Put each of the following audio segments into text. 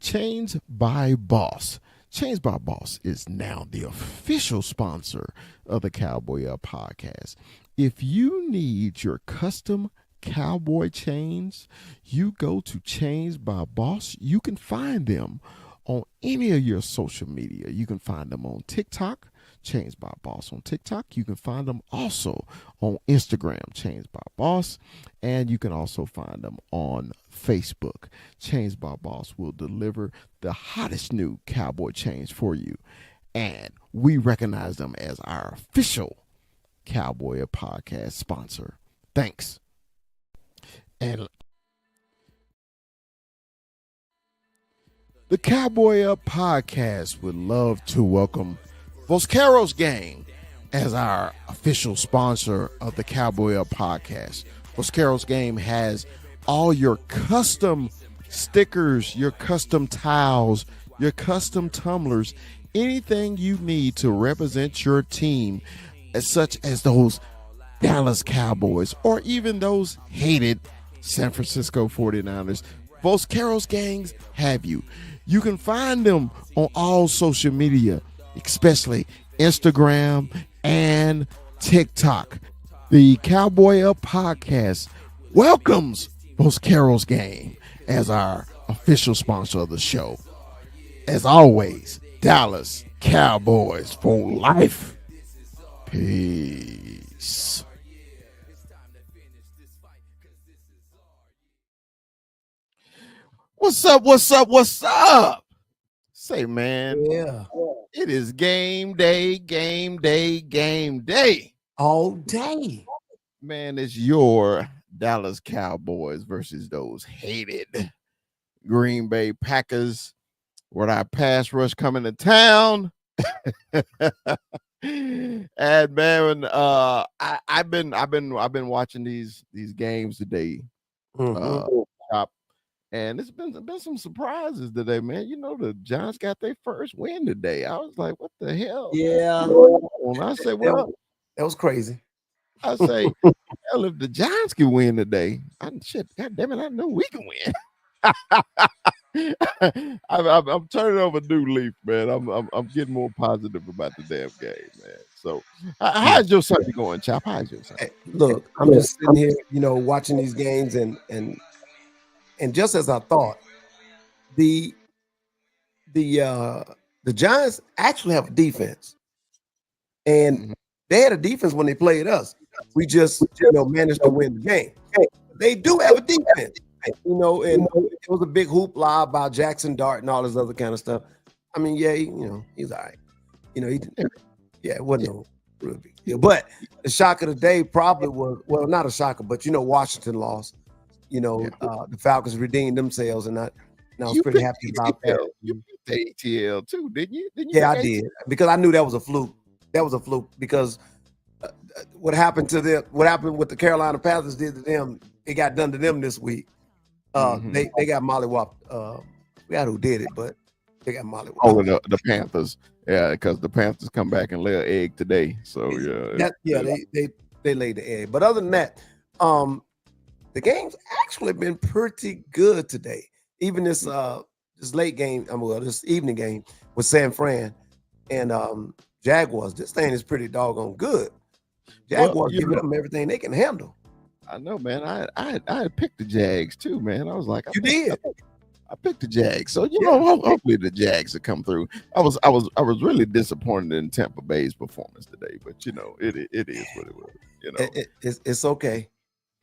Chains by Boss. Chains by Boss is now the official sponsor of the Cowboy Up podcast. If you need your custom cowboy chains, you go to Chains by Boss. You can find them on any of your social media. You can find them on TikTok, Chains by Boss on TikTok. You can find them also on Instagram, Chains by Boss, and you can also find them on Facebook. Chains by Boss will deliver the hottest new cowboy chains for you, and we recognize them as our official Cowboy Podcast sponsor. Thanks. And the Cowboy Up podcast would love to welcome Voscaro's Gang as our official sponsor of the Cowboy Up podcast. Voscaro's Game has all your custom stickers, your custom towels, your custom tumblers, anything you need to represent your team, such as those Dallas Cowboys or even those hated San Francisco 49ers. Voscaro's Gangs have you. You can find them on all social media, especially Instagram and TikTok. The Cowboy Up podcast welcomes Voscaro's Game as our official sponsor of the show. As always, Dallas Cowboys for life. Peace. What's up? What's up? What's up? Say, man. Yeah. It is game day, game day, game day. All day. Man, it's your Dallas Cowboys versus those hated Green Bay Packers. With our pass rush coming to town. And man, I've been watching these games today. Chop. And it's been some surprises today, man. You know, the Giants got their first win today. I was like, what the hell? Yeah. I said, well, that was crazy. I say, hell, if the Giants can win today, God damn it, I know we can win. I'm turning over a new leaf, man. I'm getting more positive about the damn game, man. So, how's your Sunday going, Chop? How's your Sunday? Hey, look, I'm just sitting here, watching these games, and just as I thought, the Giants actually have a defense, and they had a defense when they played us. We just managed to win the game. They do have a defense. And it was a big hoopla about Jackson Dart and all this other kind of stuff. I mean, yeah, he's all right. It wasn't no real big deal. But the shock of the day probably was, well, not a shocker, but Washington lost. The Falcons redeemed themselves, and I was pretty happy about that. You picked the ATL too, didn't you? Yeah, I did, because I knew that was a fluke. That was a fluke because what happened with the Carolina Panthers did to them, it got done to them this week. They got mollywopped. We got who did it, but they got mollywopped. Oh, the Panthers, yeah, because the Panthers come back and lay an egg today. So they laid the egg. But other than that, the game's actually been pretty good today. Even this late game, this evening game with San Fran and Jaguars. This thing is pretty doggone good. Jaguars giving them everything they can handle. I know, man. I picked the Jags too, man. I was like, you did. I picked the Jags, so hopefully the Jags will come through. I was really disappointed in Tampa Bay's performance today, but it is what it was. It's okay.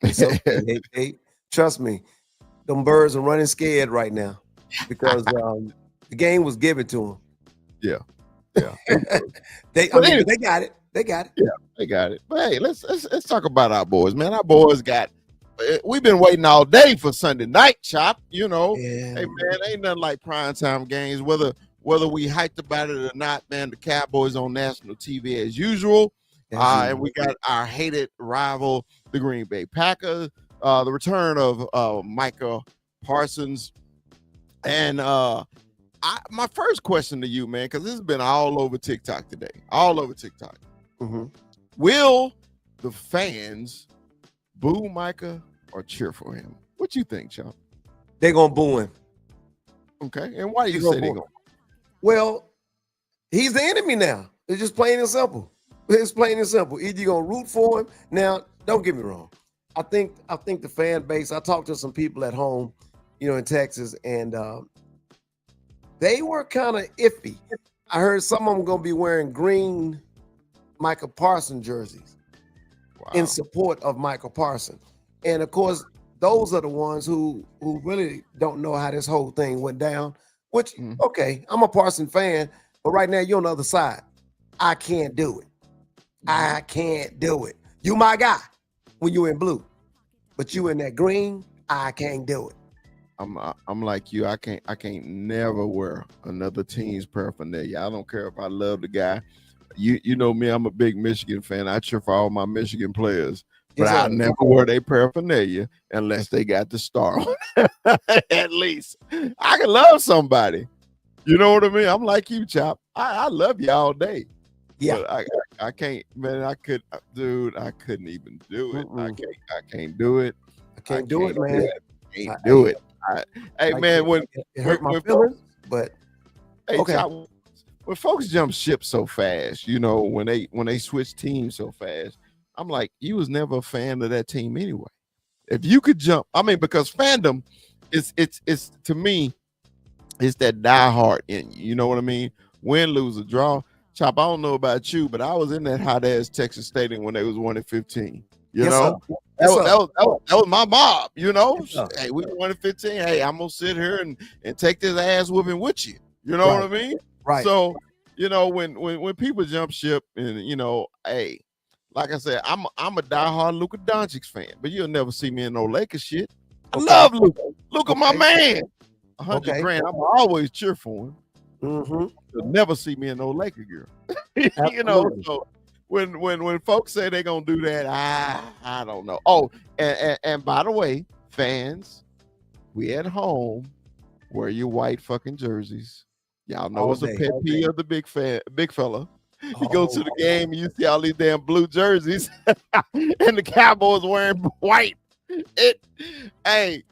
It's okay. They trust me. Them birds are running scared right now because the game was given to them. Yeah. They got it. They got it. Yeah, they got it. But hey, let's talk about our boys, man. Our boys we've been waiting all day for Sunday night, Chop. Hey man, ain't nothing like primetime games, whether we hyped about it or not, man. The Cowboys on national TV as usual. And we got our hated rival, the Green Bay Packers, the return of Micah Parsons. And my first question to you, man, because this has been all over TikTok today, all over TikTok. Mm-hmm. Will the fans boo Micah or cheer for him? What you think, Sean? They're gonna boo him. Okay. And why do you Zero say they points. going? Well, he's the enemy now. It's just plain and simple. It's plain and simple. Either you're gonna root for him. Now, don't get me wrong. I think the fan base. I talked to some people at home, in Texas, and they were kind of iffy. I heard some of them gonna be wearing green Michael Parsons jerseys in support of Michael Parsons, and of course, those are the ones who really don't know how this whole thing went down. Which, okay, I'm a Parsons fan, but right now you're on the other side. I can't do it. I can't do it. You my guy when you in blue, but you in that green, I can't do it. I'm like you. I can't never wear another team's paraphernalia. I don't care if I love the guy. You know me, I'm a big Michigan fan. I cheer for all my Michigan players, but Yes, I sir. never wear their paraphernalia unless they got the star on. At least I can love somebody. You know what I mean? I'm like you, Chop. I love you all day. Yeah. But I can't, man. I couldn't even do it. I can't do it. I can't do it, man. Can't do it. Hey, man, it hurt my feelings, but hey, okay. Chop, when folks jump ship so fast, when they switch teams so fast, I'm like, you was never a fan of that team anyway. If you could jump, I mean, because fandom it's to me, it's that diehard in you. You know what I mean? Win, lose, or draw. Chop, I don't know about you, but I was in that hot ass Texas Stadium when they was 1-15. You know, that was my mob. Hey, we won 15. Hey, I'm gonna sit here and take this ass whooping with you. You know what I mean? Right. So, when people jump ship, and hey, like I said, I'm a diehard Luka Doncic fan, but you'll never see me in no Lakers shit. I love Luka. Luka, my man. 100 grand. I'm always cheer for him. You'll never see me in no Laker girl. So when folks say they're gonna do that, I don't know. Oh, and by the way, fans, we at home, wear your white fucking jerseys. Y'all know it's a pet peeve of the big fella. You go to the game and you see all these damn blue jerseys and the Cowboys wearing white. Hey,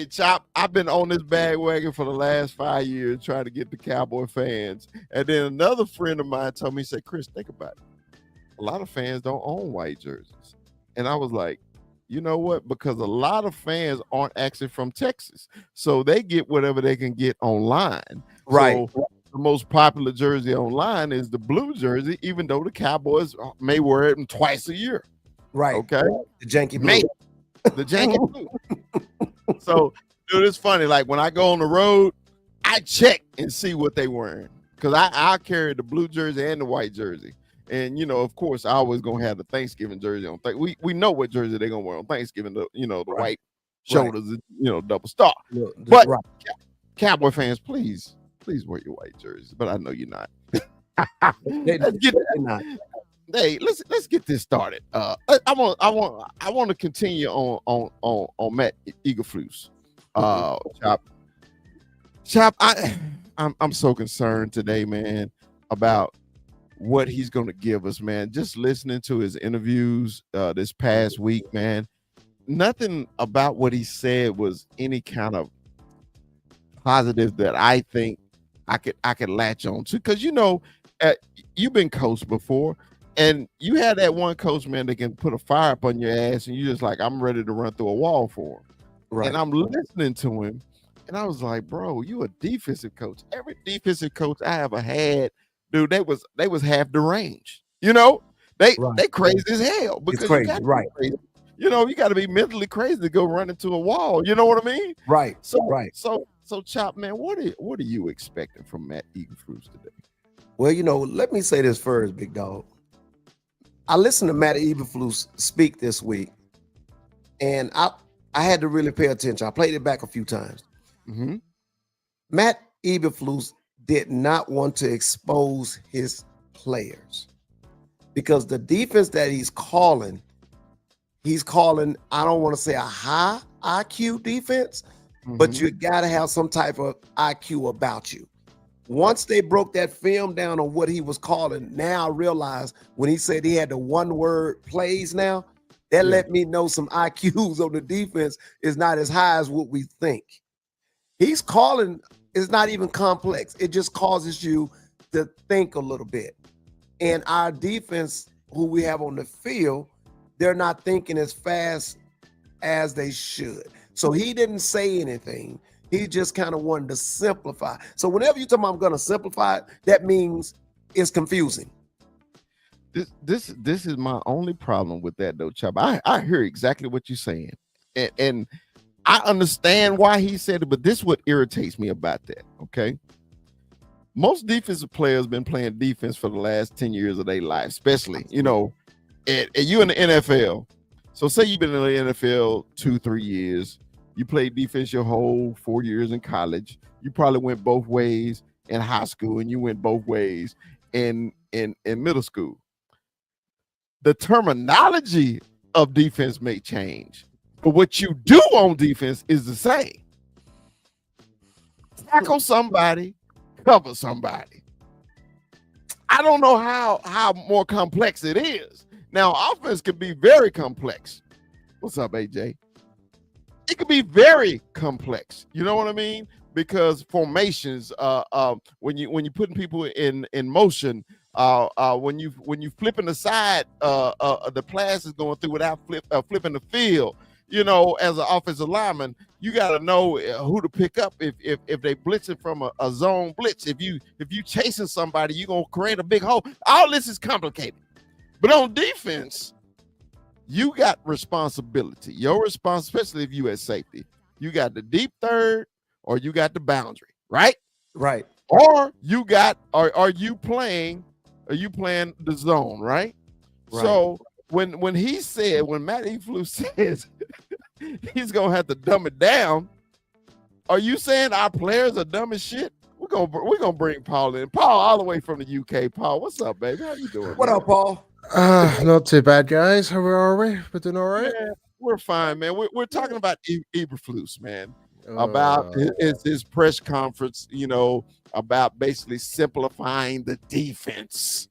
Chop, I've been on this bandwagon for the last 5 years trying to get the Cowboy fans. And then another friend of mine told me, he said, Chris, think about it. A lot of fans don't own white jerseys. And I was like, you know what? Because a lot of fans aren't actually from Texas. So they get whatever they can get online. Right. So the most popular jersey online is the blue jersey, even though the Cowboys may wear it twice a year. Right. Okay. The janky blue. The janky blue. So, dude, it's funny. Like when I go on the road, I check and see what they wearing. Because I carry the blue jersey and the white jersey. And, of course, I always going to have the Thanksgiving jersey on. We know what jersey they're going to wear on Thanksgiving, the white shoulders, double star. But Cowboy fans, please wear your white jerseys. But I know you're not. Hey, let's get this started. I want to continue on Matt Eberflus. Chop, I'm so concerned today, man, about what he's going to give us, man. Just listening to his interviews this past week, man, nothing about what he said was any kind of positive that I think I could latch on to. Because you've been coached before. And you had that one coach, man, that can put a fire up on your ass, and you just like, I'm ready to run through a wall for him. Right. And I'm listening to him, and I was like, bro, you a defensive coach. Every defensive coach I ever had, dude, they was half the range. They crazy as hell. Because it's crazy, right? You got to be mentally crazy to go run into a wall. You know what I mean? Right. So Chop, man, what are you expecting from Matt Eberflus today? Well, let me say this first, big dog. I listened to Matt Eberflus speak this week, and I had to really pay attention. I played it back a few times. Matt Eberflus did not want to expose his players because the defense that he's calling, I don't want to say a high IQ defense, but you got to have some type of IQ about you. Once they broke that film down on what he was calling, now I realize when he said he had the one-word plays now, that let me know some IQs on the defense is not as high as what we think. he's calling is not even complex. It just causes you to think a little bit. And our defense, who we have on the field, they're not thinking as fast as they should. So he didn't say anything. He just kind of wanted to simplify. So whenever you tell me I'm going to simplify it, that means it's confusing. This is my only problem with that though, Chubb. I hear exactly what you're saying, and I understand why he said it, but this is what irritates me about that. Okay, most defensive players been playing defense for the last 10 years of their life, especially and you in the NFL. So say you've been in the NFL 2-3 years, you played defense your whole 4 years in college. You probably went both ways in high school, and you went both ways in middle school. The terminology of defense may change, but what you do on defense is the same. Tackle somebody, cover somebody. I don't know how more complex it is. Now, offense can be very complex. What's up, AJ? It can be very complex. You know what I mean? Because formations, when you putting people in motion, when you flipping the side, the pass is going through without flipping the field. As an offensive lineman, you got to know who to pick up if they blitzing from a zone blitz. If you chasing somebody, you're gonna create a big hole. All this is complicated, but on defense, you got responsibility. Your responsibility, especially if you at safety, you got the deep third or you got the boundary, right? Right. Or you got, are you playing the zone, right? So when Matt Eberflus says he's gonna have to dumb it down, are you saying our players are dumb as shit? We're gonna bring Paul in. Paul, all the way from the UK. Paul, what's up, baby? How you doing? What up, Paul? Not too bad, guys. How are we? We're doing all right. Yeah, we're fine, man. We're talking about Eberflus, man. About his press conference, about basically simplifying the defense.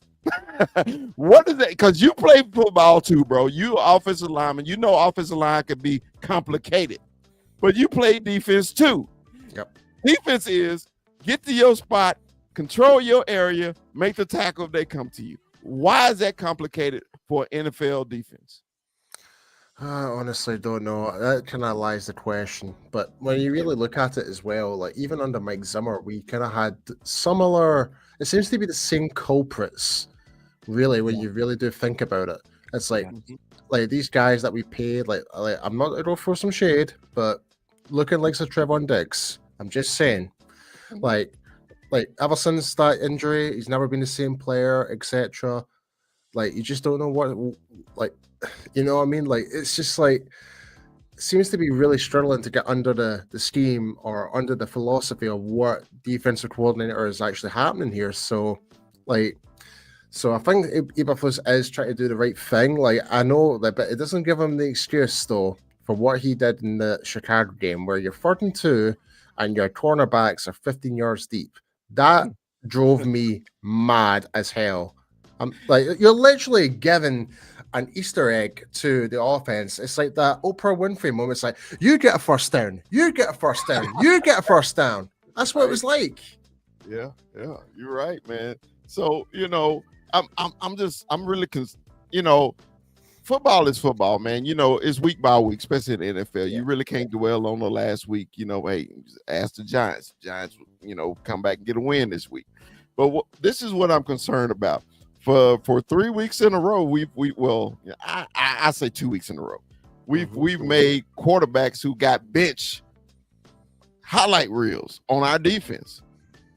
What is that? Because you play football too, bro. You offensive lineman. Offensive line can be complicated, but you play defense too. Yep. Defense is get to your spot, control your area, make the tackle if they come to you. Why is that complicated for NFL defense? I honestly don't know. That kind of lies the question. But when you really look at it as well, like even under Mike Zimmer, we kind of had similar. It seems to be the same culprits, really, when you really do think about it. It's like these guys that we paid. Like I'm not going to throw some shade, but looking like a Trevon Diggs. I'm just saying, like ever since that injury, he's never been the same player, etc. Like you just don't know what, you know what I mean? Like it's just like seems to be really struggling to get under the scheme or under the philosophy of what defensive coordinator is actually happening here. So I think Eberflus is trying to do the right thing. Like I know that, but it doesn't give him the excuse though for what he did in the Chicago game, where you're 3rd and 2 and your cornerbacks are 15 yards deep. That drove me mad as hell. Like you're literally giving an Easter egg to the offense. It's like that Oprah Winfrey moment. It's like, you get a first down, you get a first down, you get a first down. That's what it was like. Yeah, you're right, man. So I'm really football is football, man. It's week by week, especially in the NFL. You really can't dwell on the last week. Hey, ask the Giants. Giants, come back and get a win this week. But this is what I'm concerned about. For 3 weeks in a row, I say 2 weeks in a row. We've made quarterbacks who got bench highlight reels on our defense.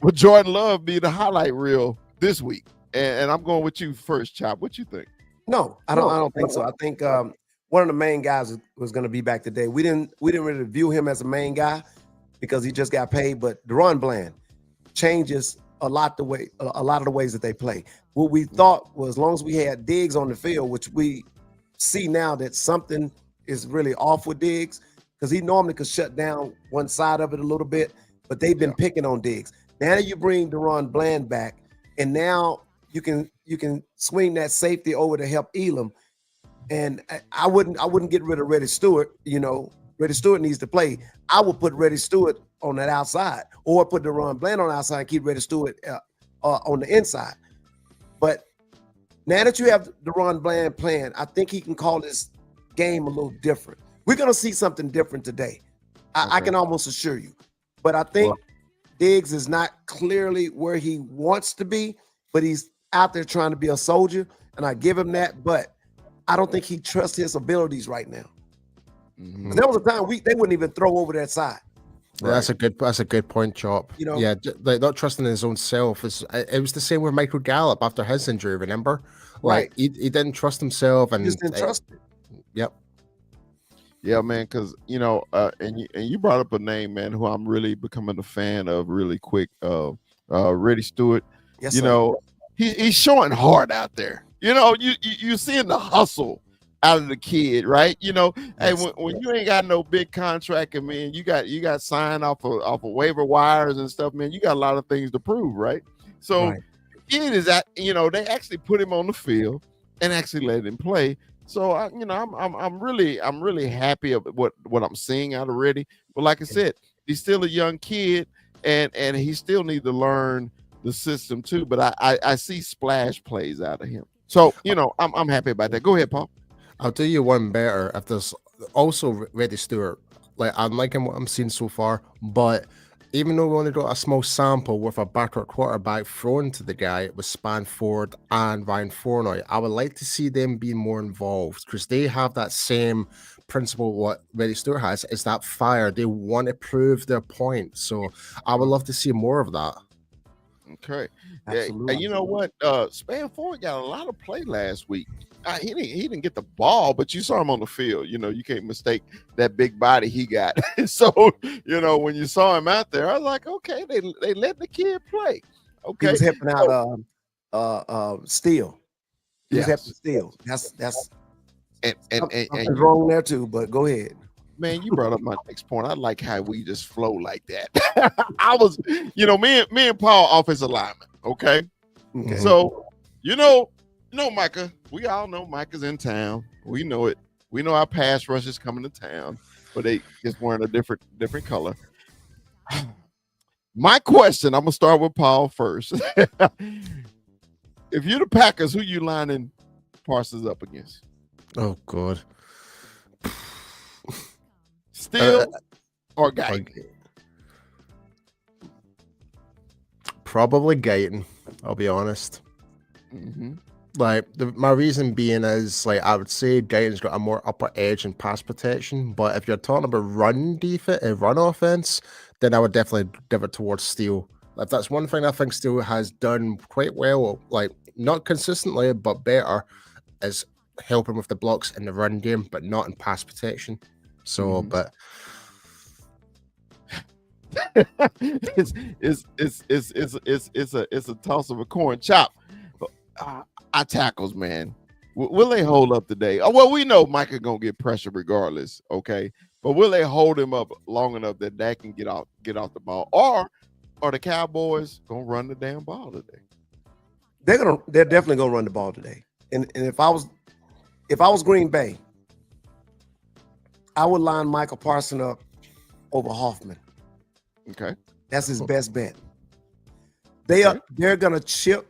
Will Jordan Love be the highlight reel this week? And I'm going with you first, Chop. What you think? No, I don't think so. I think one of the main guys was going to be back today. We didn't really view him as a main guy because he just got paid. But DeRon Bland changes a lot of the ways that they play. What we thought was, as long as we had Diggs on the field, which we see now that something is really off with Diggs, because he normally could shut down one side of it a little bit, but they've been picking on Diggs. Now you bring DeRon Bland back, and now you can swing that safety over to help Elam. And I wouldn't get rid of Reddy Stewart. Reddy Stewart needs to play. I would put Reddy Stewart on that outside, or put DaRon Bland on the outside and keep Reddy Stewart on the inside. But now that you have DaRon Bland playing, I think he can call this game a little different. We're going to see something different today. I can almost assure you. But I think Diggs is not clearly where he wants to be, but he's out there trying to be a soldier, and I give him that. But I don't think he trusts his abilities right now. Mm-hmm. There was a time they wouldn't even throw over that side. Right. That's a good point, Chop. You know, like not trusting his own self. It was the same with Michael Gallup after his injury. Remember, like he didn't trust himself and just didn't trust it. Yep. Yeah, man, because and you brought up a name, man, who I'm really becoming a fan of really quick. Reddy Stewart. Yes, you know, he's showing heart out there. You know, you seeing the hustle out of the kid, right? You know, yes. Hey, when you ain't got no big contract, and man, you got signed off of waiver wires and stuff, man. You got a lot of things to prove, right? So, kid is that they actually put him on the field and actually let him play. So I'm really happy of what I'm seeing out of Reddy. But like I said, he's still a young kid, and he still needs to learn the system too. But I see splash plays out of him. So I'm happy about that. Go ahead, Paul. I'll do you one better. If there's also Reddy Stewart, like I'm liking what I'm seeing so far, but even though we only got a small sample with a battered quarterback thrown to the guy with Spanford and Ryan Fournette, I would like to see them be more involved because they have that same principle what Reddy Stewart has, is that fire. They want to prove their point. So I would love to see more of that. Okay. Absolutely. And you know what? Spanford got a lot of play last week. He didn't get the ball, but you saw him on the field. You know, you can't mistake that big body he got. So, when you saw him out there, I was like, okay, they let the kid play. Okay. He was helping out Steele. He was helping Steele. That's and wrong there too, but go ahead. Man, you brought up my next point. I like how we just flow like that. I was, me and Paul offensive lineman. Okay. So, Micah, we all know Micah's in town. We know it. We know our pass rush is coming to town, but they just wearing a different color. My question, I'm gonna start with Paul first. If you're the Packers, who you lining Parsons up against? Oh God. Steele or Guyton? Probably Guyton, I'll be honest. Mm-hmm. Like my reason being is like I would say Guyton's got a more upper edge in pass protection, but if you're talking about run offense, then I would definitely give it towards Steele. Like that's one thing I think Steele has done quite well, like not consistently but better, is helping with the blocks in the run game, but not in pass protection. So, but it's a toss of a corn chop. Our tackles, man, will they hold up today? Oh, well, we know Micah gonna get pressure regardless, okay? But will they hold him up long enough that Dak can get off the ball, or are the Cowboys gonna run the damn ball today? They're definitely gonna run the ball today. And if I was Green Bay, I would line Michael Parsons up over Hoffman. Okay, that's his best bet. They're gonna chip,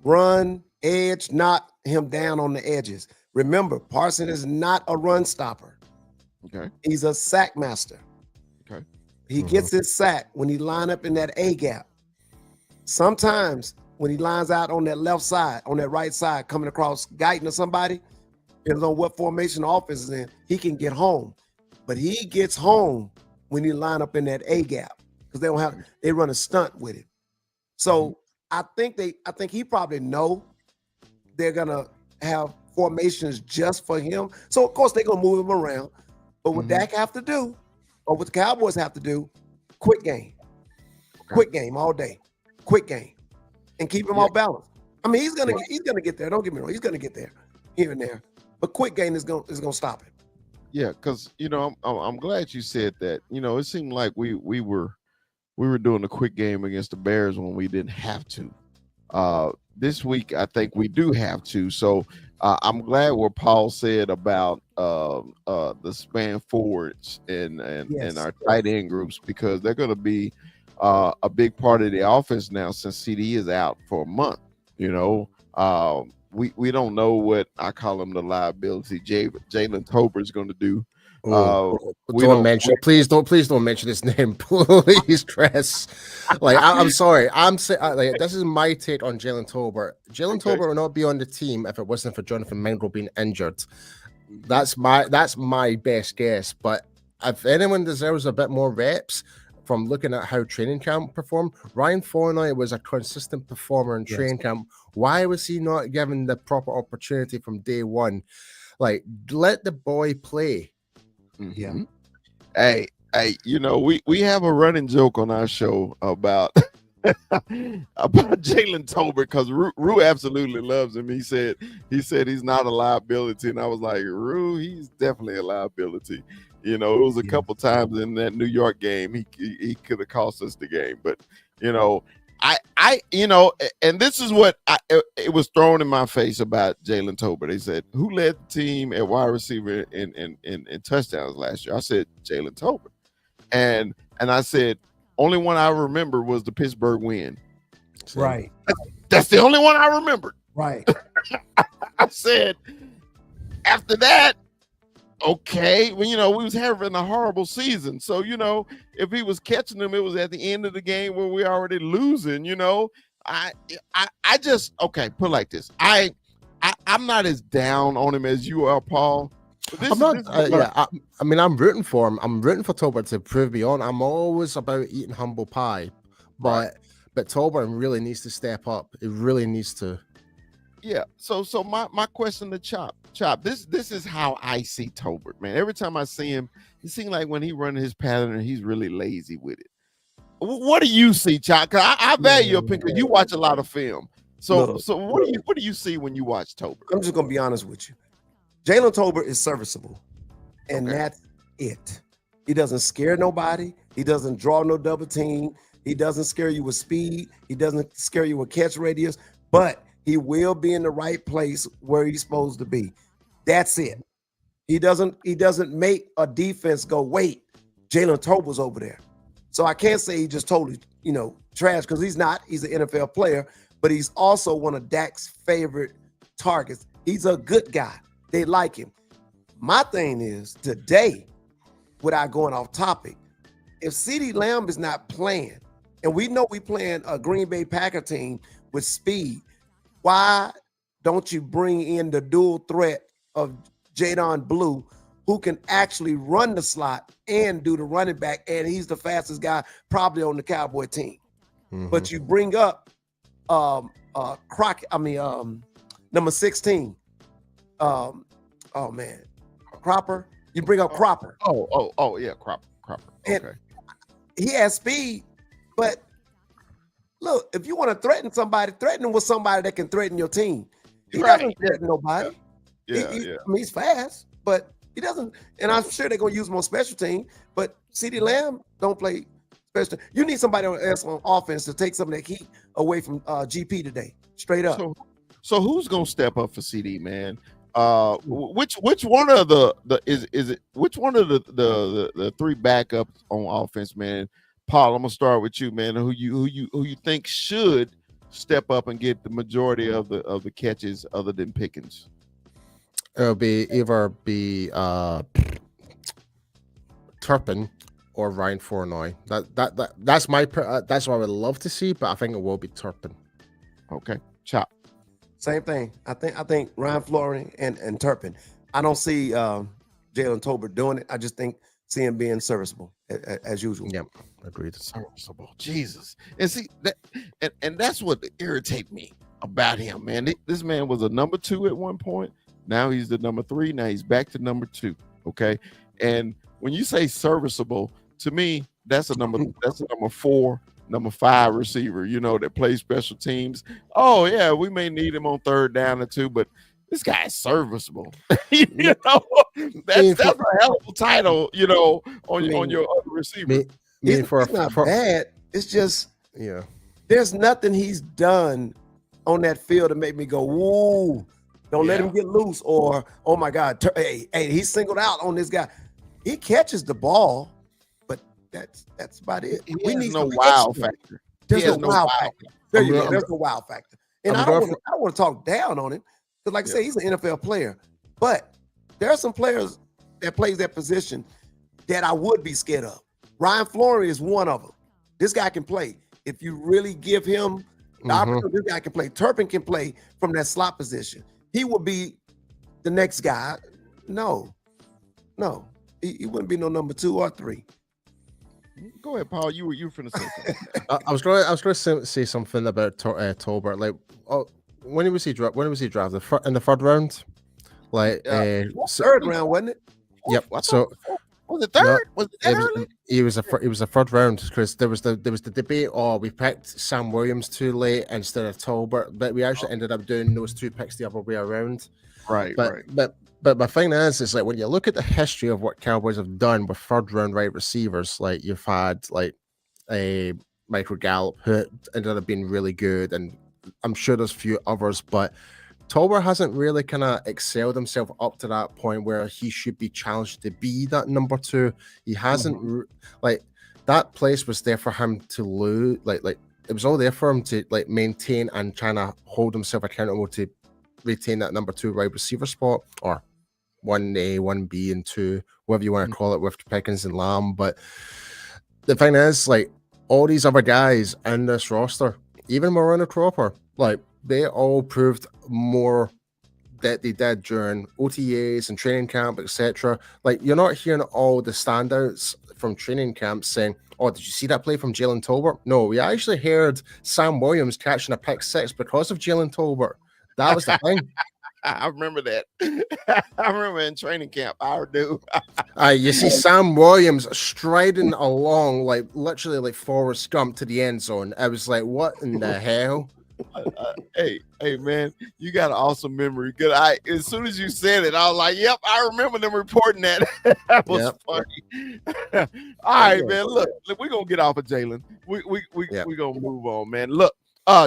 run, edge, knock him down on the edges. Remember, Parsons is not a run stopper. Okay, he's a sack master. Okay, he gets his sack when he line up in that A gap. Sometimes when he lines out on that left side, on that right side, coming across Guyton or somebody, depending on what formation the offense is in, he can get home. But he gets home when he line up in that A gap because they run a stunt with him. So I think he probably know they're gonna have formations just for him. So of course they're gonna move him around. But what Dak have to do, or what the Cowboys have to do, quick game all day, quick game, and keep him off balance. I mean, he's gonna get there. Don't get me wrong, he's gonna get there here and there. But quick game is gonna stop him. Yeah, because I'm glad you said that. It seemed like we were doing a quick game against the Bears when we didn't have to. This week, I think we do have to. So I'm glad what Paul said about the span forwards and Yes. our tight end groups, because they're going to be a big part of the offense now since CD is out for a month. You know, we don't know what I call him, the liability Jalen Tober is going to do. Oh, We don't don't. mention. Please don't mention his name. Please, Tress. Like I'm sorry. I'm saying like this is my take on Jalen Tolbert. Jalen Okay. Tolbert would not be on the team if it wasn't for Jonathan Mingo being injured. That's my best guess. But if anyone deserves a bit more reps from looking at how training camp performed, Ryan Flournoy was a consistent performer in training camp. Why was he not given the proper opportunity from day one? Like, let the boy play. Yeah. Hey, you know, we have a running joke on our show about about Jalen Tolbert, because Rue absolutely loves him. He said he's not a liability, and I was like, Rue, he's definitely a liability. You know, it was a couple times in that New York game he could have cost us the game, but you know, I you know, and this is what it was thrown in my face about Jalen Tolbert. They said, who led the team at wide receiver in touchdowns last year? I said Jalen Tolbert, and I said only one I remember was the Pittsburgh win. Right. That's the only one I remembered. Right. I said after that, okay, well, you know, we was having a horrible season. So, you know, if he was catching them, it was at the end of the game where we're already losing, you know. I just, okay, put it like this. I'm not as down on him as you are, Paul. I'm not. I mean, I'm rooting for him. I'm rooting for Tolbert to prove me on. I'm always about eating humble pie, but Tolbert really needs to step up. It really needs to. Yeah. So my question to Chop, this is how I see Tolbert, man. Every time I see him, it seems like when he running his pattern, he's really lazy with it. What do you see, Chop? Because I value your opinion, because you watch a lot of film. So what do you see when you watch Tolbert? I'm just gonna be honest with you. Jalen Tolbert is serviceable, and that's it. He doesn't scare nobody. He doesn't draw no double team. He doesn't scare you with speed. He doesn't scare you with catch radius, but he will be in the right place where he's supposed to be. That's it. He doesn't make a defense go, wait, Jalen Tolbert's over there. So I can't say he just totally, trash, because he's not. He's an NFL player, but he's also one of Dak's favorite targets. He's a good guy. They like him. My thing is, today, without going off topic, if CeeDee Lamb is not playing, and we know we playing a Green Bay Packer team with speed, why don't you bring in the dual threat of Jadon Blue, who can actually run the slot and do the running back, and he's the fastest guy probably on the Cowboy team. Mm-hmm. But you bring up number 16. Cropper. You bring up Cropper. Oh yeah, Cropper. Okay. And he has speed, but look, if you want to threaten somebody, threaten him with somebody that can threaten your team. He doesn't threaten nobody. Yeah. I mean, he's fast, but he doesn't. And I'm sure they're gonna use him on special team. But CeeDee Lamb don't play special. You need somebody on offense to take some of that heat away from GP today, straight up. So who's gonna step up for CD, man? Which one of the three backups on offense, man? Paul, I'm gonna start with you, man. Who you think should step up and get the majority of the catches other than Pickens? It'll be either Turpin or Ryan Flournoy. That's that's what I would love to see, but I think it will be Turpin. Okay, Chop. Same thing. I think Ryan Flournoy and Turpin. I don't see Jalen Tolbert doing it. I just see him being serviceable as usual. Yeah, agreed. Serviceable. Jesus. And see that, and that's what irritates me about him, man. This man was a number 2 at one point. Now he's the number 3. Now he's back to number 2. Okay. And when you say serviceable, to me, that's a number 4, number 5 receiver, that plays special teams. Oh, yeah, we may need him on 3rd down or 2, but this guy is serviceable. That's a hell of a title, on your other receiver. It's not bad. It's just, there's nothing he's done on that field to make me go, whoa. Don't let him get loose. Or, oh my God, hey, he's singled out on this guy. He catches the ball, but that's about it. We need no wow factor. There's no wow factor. There you go. There's no wow factor. And I don't want to talk down on him because, like I say, he's an NFL player. But there are some players that plays that position that I would be scared of. Ryan Flory is one of them. This guy can play. If you really give him the opportunity, this guy can play. Turpin can play from that slot position. He would be the next guy. No. He wouldn't be no number 2 or 3. Go ahead, Paul. You were finna say something. I was going to say something about Tolbert. Like, when was he drafted? In the third round? Like, third round, wasn't it? Yep. So was it third? Was it that early? It was a third round because there was the debate. Oh, we picked Sam Williams too late instead of Tolbert, but we actually ended up doing those 2 picks the other way around. Right. But my thing is like when you look at the history of what Cowboys have done with third round wide receivers, like you've had like a Michael Gallup who ended up being really good, and I'm sure there's a few others, but Tolbert hasn't really kind of excelled himself up to that point where he should be challenged to be that number 2. He hasn't like that place was there for him to lose. Like it was all there for him to like maintain and trying to hold himself accountable to retain that number 2 wide receiver spot, or 1A, 1B, and 2, whatever you want to call it, with Pickens and Lamb. But the thing is, like all these other guys in this roster, even Marina Cropper, like they all proved more that they did during OTAs and training camp, etc. Like you're not hearing all the standouts from training camp saying, "Oh, did you see that play from Jalen Tolbert?" No, we actually heard Sam Williams catching a pick 6 because of Jalen Tolbert. That was the thing. I remember that. I remember in training camp. I do. You see Sam Williams striding along, like literally like Forrest Gump to the end zone. I was like, what in the hell? Hey, man, you got an awesome memory. Good. As soon as you said it, I was like, yep, I remember them reporting that. That was funny. All right, man. Look, we're gonna get off of Jalen. We gonna move on, man. Look,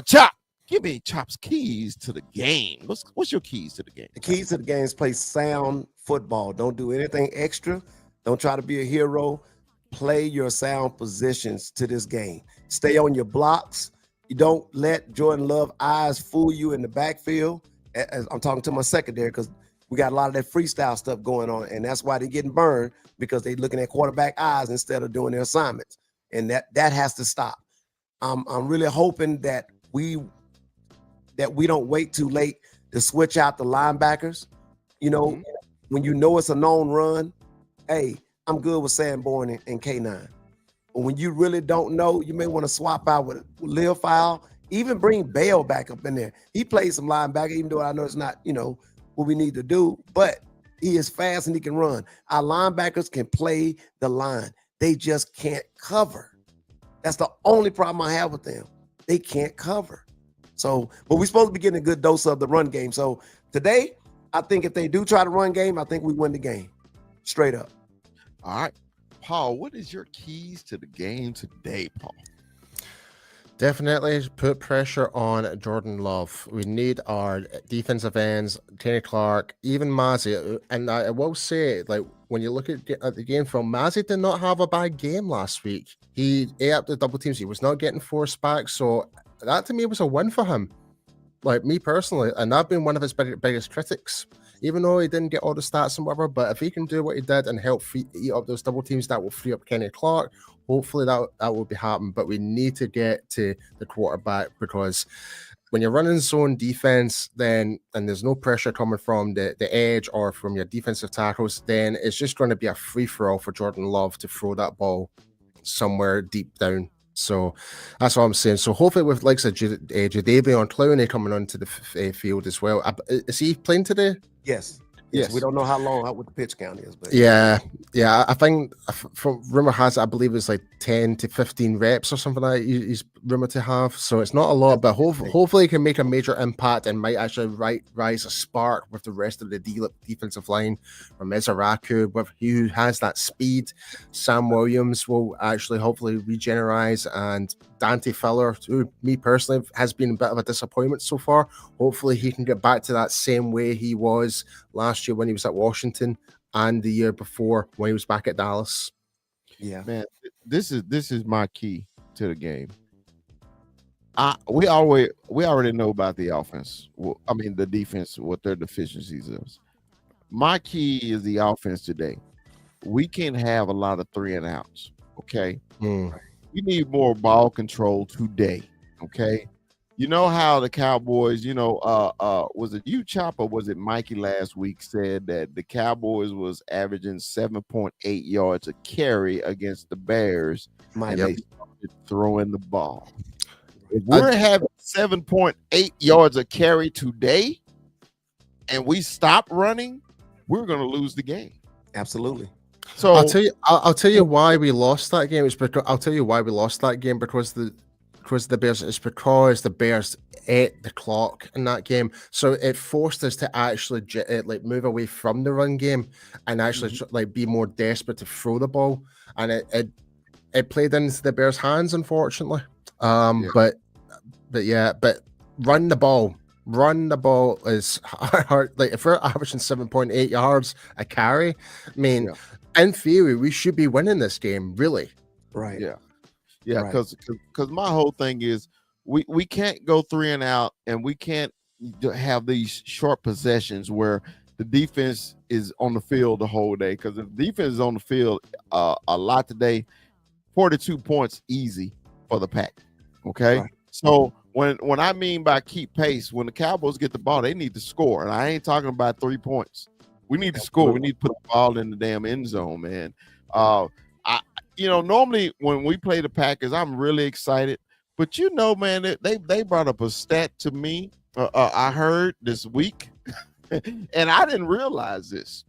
Chop. Give me Chop's keys to the game. What's your keys to the game? The keys to the game is play sound football. Don't do anything extra. Don't try to be a hero. Play your sound positions to this game. Stay on your blocks. You don't let Jordan Love eyes fool you in the backfield. As I'm talking to my secondary because we got a lot of that freestyle stuff going on, and that's why they're getting burned because they're looking at quarterback eyes instead of doing their assignments, and that has to stop. I'm really hoping that we don't wait too late to switch out the linebackers. You know, when you know it's a known run, hey, I'm good with Sanborn and K9. But when you really don't know, you may want to swap out with Lil File, even bring Bale back up in there. He plays some linebacker, even though I know it's not, what we need to do, but he is fast and he can run. Our linebackers can play the line. They just can't cover. That's the only problem I have with them. They can't cover. So, but we're supposed to be getting a good dose of the run game. So today, I think if they do try to run game, I think we win the game. Straight up. All right. Paul, what is your keys to the game today, Paul? Definitely put pressure on Jordan Love. We need our defensive ends, Kenny Clark, even Mazzy. And I will say, like, when you look at the game film, Mazzy did not have a bad game last week. He ate up the double teams. He was not getting forced back. So that to me was a win for him, like me personally. And I've been one of his biggest critics, even though he didn't get all the stats and whatever. But if he can do what he did and help eat up those double teams, that will free up Kenny Clark. Hopefully that will be happening. But we need to get to the quarterback, because when you're running zone defense, then and there's no pressure coming from the edge or from your defensive tackles, then it's just going to be a free-for-all for Jordan Love to throw that ball somewhere deep down. So that's what I'm saying. So hopefully with likes of Jadeveon Clowney coming onto the field as well. Is he playing today? Yes. We don't know how long what the pitch count is, but yeah. I think from rumor has it, I believe it's like 10 to 15 reps or something like that. He's rumored to have. So it's not a lot, but hopefully he can make a major impact and might actually rise a spark with the rest of the defensive line from Mizaraku, who has that speed. Sam Williams will actually hopefully regenerate, and Dante Fowler, who me personally has been a bit of a disappointment so far. Hopefully he can get back to that same way he was last year when he was at Washington and the year before when he was back at Dallas. Yeah, man, this is my key to the game. We already know about the offense. Well, I mean the defense, what their deficiencies is. My key is the offense today. We can't have a lot of 3 and outs. Okay, we need more ball control today. Okay, you know how the Cowboys, was it you, Chop, or was it Mikey last week said that the Cowboys was averaging 7.8 yards a carry against the Bears, and they started throwing the ball. If we're having 7.8 yards a carry today, and we stop running, we're going to lose the game. absolutely. So I'll tell you why we lost that game. I'll tell you why we lost that game because the Bears. It's because the Bears ate the clock in that game, so it forced us to actually move away from the run game and actually be more desperate to throw the ball, and it played into the Bears' hands, unfortunately. But run the ball. Run the ball is hard. Like if we're averaging 7.8 yards a carry, I mean, in theory, we should be winning this game, really. Right. Yeah, because my whole thing is we can't go 3 and out, and we can't have these short possessions where the defense is on the field the whole day. Because if the defense is on the field a lot today, 42 points easy for the Pack. Okay, so when I mean by keep pace, when the Cowboys get the ball, they need to score, and I ain't talking about 3 points. We need to score. We need to put the ball in the damn end zone, man. Normally when we play the Packers, I'm really excited. But man, they brought up a stat to me. I heard this week, and I didn't realize this.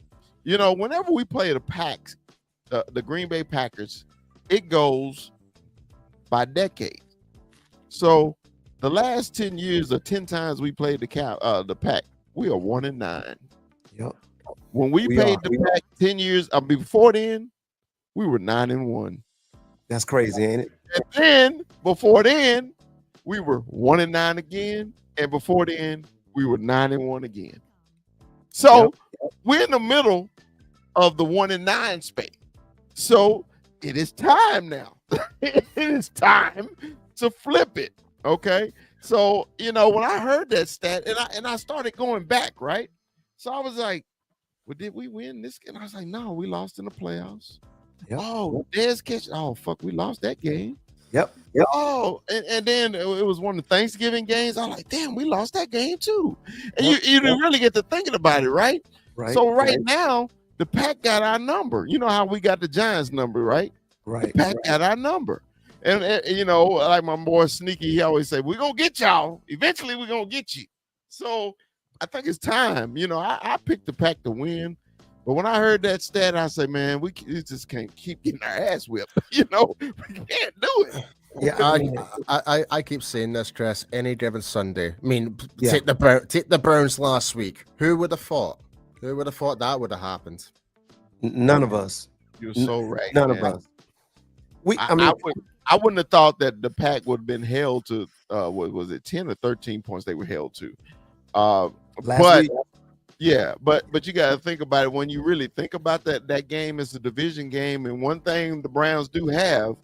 Whenever we play the Packs, the Green Bay Packers, it goes by decades. So the last 10 years or 10 times we played the Pack, we are 1-9. Yep. When we played the Pack 10 years before then, we were 9-1. That's crazy, ain't it? And then before then, we were 1-9 again, and before then, we were 9-1 again. So we're in the middle of the 1-9 space. So it is time now. It is time to flip it. Okay. So when I heard that stat, and I started going back, right? So I was like, well, did we win this game? I was like, no, we lost in the playoffs. Yep. Oh, Dez catch. Oh, fuck, we lost that game. Yep. Oh, and then it was one of the Thanksgiving games. I'm like, damn, we lost that game too. And you didn't really get to thinking about it, right? Right. So right now, the Pack got our number. You know how we got the Giants number, right? Right. The Pack got our number. And like my boy Sneaky, he always say, we're going to get y'all. Eventually, we're going to get you. So I think it's time. I picked the Pack to win. But when I heard that stat, I said, man, we just can't keep getting our ass whipped. We can't do it. Yeah, I keep saying this, Chris. Any given Sunday. I mean, take the Browns last week. Who would have thought? Who would have thought that would have happened? None of us. You're so right. None man. of us. I wouldn't have thought that the Pack would have been held to what was it, 10 or 13 points they were held to. Last week. Yeah, but you got to think about it. When you really think about that game is a division game, and one thing the Browns do have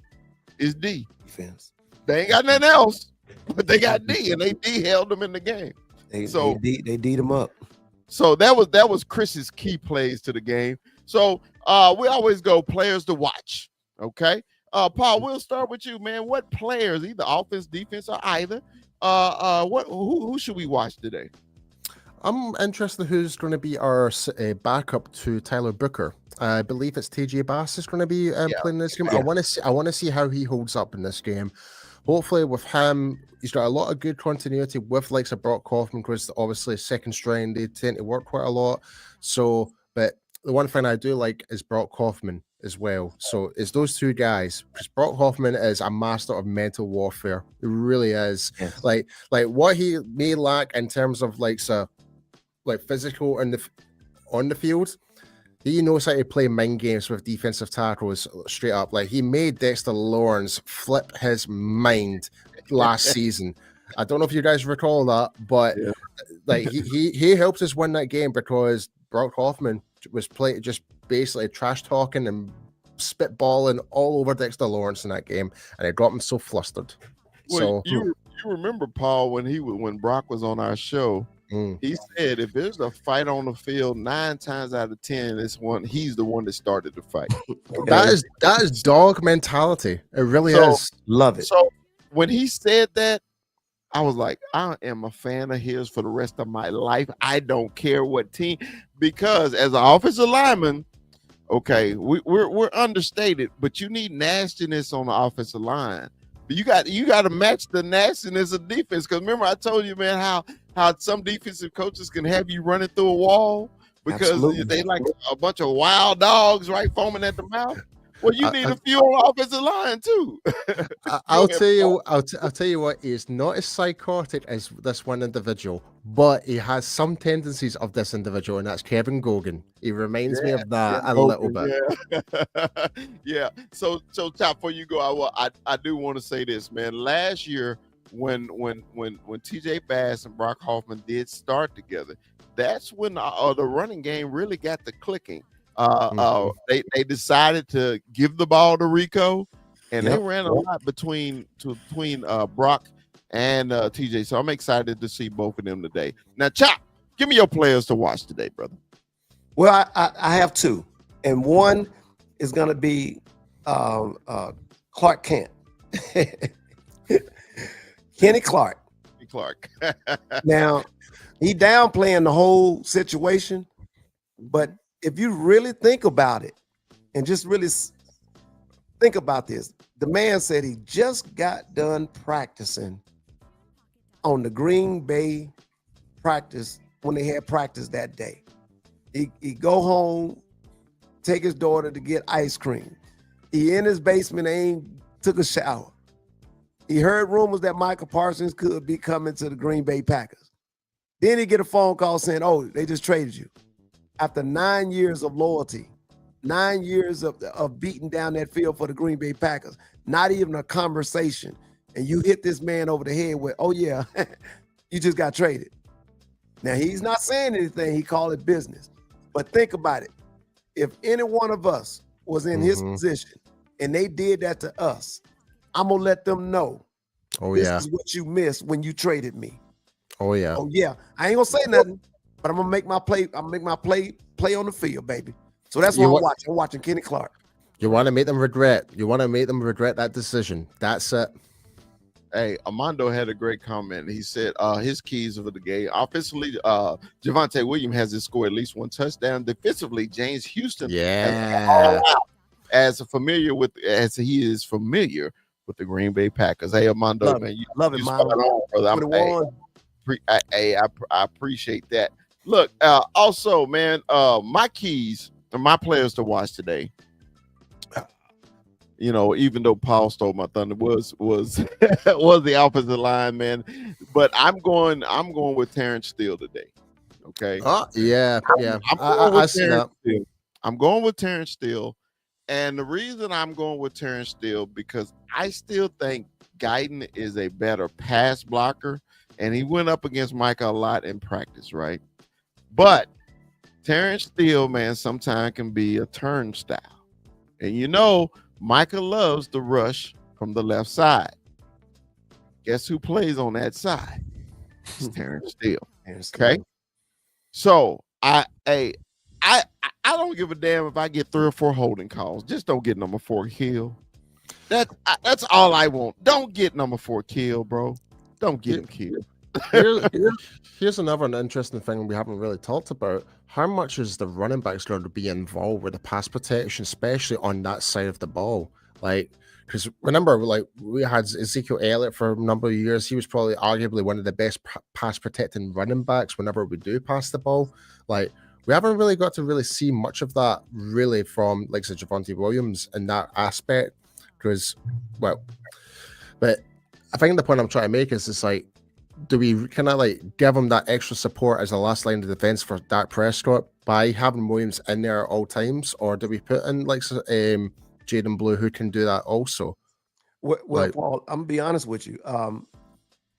is defense. They ain't got nothing else, but they got D, and they D held them in the game. They D'd them up. So that was Chris's key plays to the game. So we always go players to watch. Okay, Paul, we'll start with you, man. What players, either offense, defense, or either, who should we watch today? I'm interested who's going to be our backup to Tyler Booker. I believe it's TJ Bass is going to be playing this game. Yeah. I want to see how he holds up in this game. Hopefully, with him, he's got a lot of good continuity with likes of Brock Kaufman, because obviously second string they tend to work quite a lot. So, but the one thing I do like is Brock Kaufman. as well. So it's those two guys, because Brock Hoffman is a master of mental warfare. It really is. Yes. Like what he may lack in terms of like physical on the field. He knows how to play mind games with defensive tackles straight up. Like he made Dexter Lawrence flip his mind last season. I don't know if you guys recall that, but like he helped us win that game because Brock Hoffman was just basically trash talking and spitballing all over Dexter Lawrence in that game, and it got him so flustered. Well, you remember, Paul, when Brock was on our show. He said if there's a fight on the field, 9 times out of 10, he's the one that started the fight. That is dog mentality. It really is. Love it. So when he said that, I was like, I am a fan of his for the rest of my life. I don't care what team, because as an offensive lineman, okay, we're understated, but you need nastiness on the offensive line. But you got to match the nastiness of defense. Because remember, I told you, man, how some defensive coaches can have you running through a wall because they like a bunch of wild dogs, right, foaming at the mouth. Well, you need a few on the offensive line too. I'll tell you what. He's not as psychotic as this one individual, but he has some tendencies of this individual, and that's Kevin Gogan. He reminds me of that a little bit. Yeah. So, Top, before you go, I do want to say this, man. Last year, when TJ Bass and Brock Hoffman did start together, that's when the running game really got the clicking. They decided to give the ball to Rico, and they ran a lot between Brock and TJ. So I'm excited to see both of them today. Now, Chop, give me your players to watch today, brother. Well, I have 2, and one is going to be Clark Kent. Kenny Clark. Now, he downplaying the whole situation, but if you really think about it and just really think about this, the man said he just got done practicing on the Green Bay practice when they had practice that day. He go home, take his daughter to get ice cream. He in his basement, took a shower. He heard rumors that Michael Parsons could be coming to the Green Bay Packers. Then he get a phone call saying, oh, they just traded you. After 9 years of loyalty, 9 years of beating down that field for the Green Bay Packers, not even a conversation, and you hit this man over the head with, oh yeah, you just got traded. Now, he's not saying anything. He called it business. But think about it. If any one of us was in his position and they did that to us, I'm going to let them know. This is what you missed when you traded me. Oh, yeah. I ain't going to say nothing, but I'm going to make my play. I'm going to make my play on the field, baby. So that's what I'm watching. I'm watching Kenny Clark. You want to make them regret. You want to make them regret that decision. That's it. Hey, Armando had a great comment. He said his keys of the game. Offensively, Javonte Williams has scored at least 1 touchdown. Defensively, James Houston as familiar with the Green Bay Packers. Hey, Armando, man, you love it, man. I appreciate that. Look, also, man, my keys and my players to watch today. You know, even though Paul stole my thunder, was the offensive line, man. But I'm going with Terrence Steele today. Okay. I'm going with Terrence Steele. And the reason I'm going with Terrence Steele, because I still think Guyton is a better pass blocker, and he went up against Micah a lot in practice, right? But Terrence Steele, man, sometimes can be a turnstile. And you know, Micah loves the rush from the left side. Guess who plays on that side? It's Terrence Steele. Okay. So I don't give a damn if I get 3 or 4 holding calls. Just don't get number 4 kill. That's all I want. Don't get number 4 kill, bro. Don't get him killed. Here's another interesting thing we haven't really talked about. How much is the running backs going to be involved with the pass protection, especially on that side of the ball? Like, because remember, like, we had Ezekiel Elliott for a number of years. He was probably arguably one of the best pass protecting running backs whenever we do pass the ball. Like, we haven't really got to really see much of that really from like say Javonte Williams in that aspect. Because, well, but I think the point I'm trying to make is it's like, do we kind of like give him that extra support as the last line of defense for Dak Prescott by having Williams in there at all times, or do we put in like Jaden Blue who can do that also? Well, Like, Paul, I'm gonna be honest with you.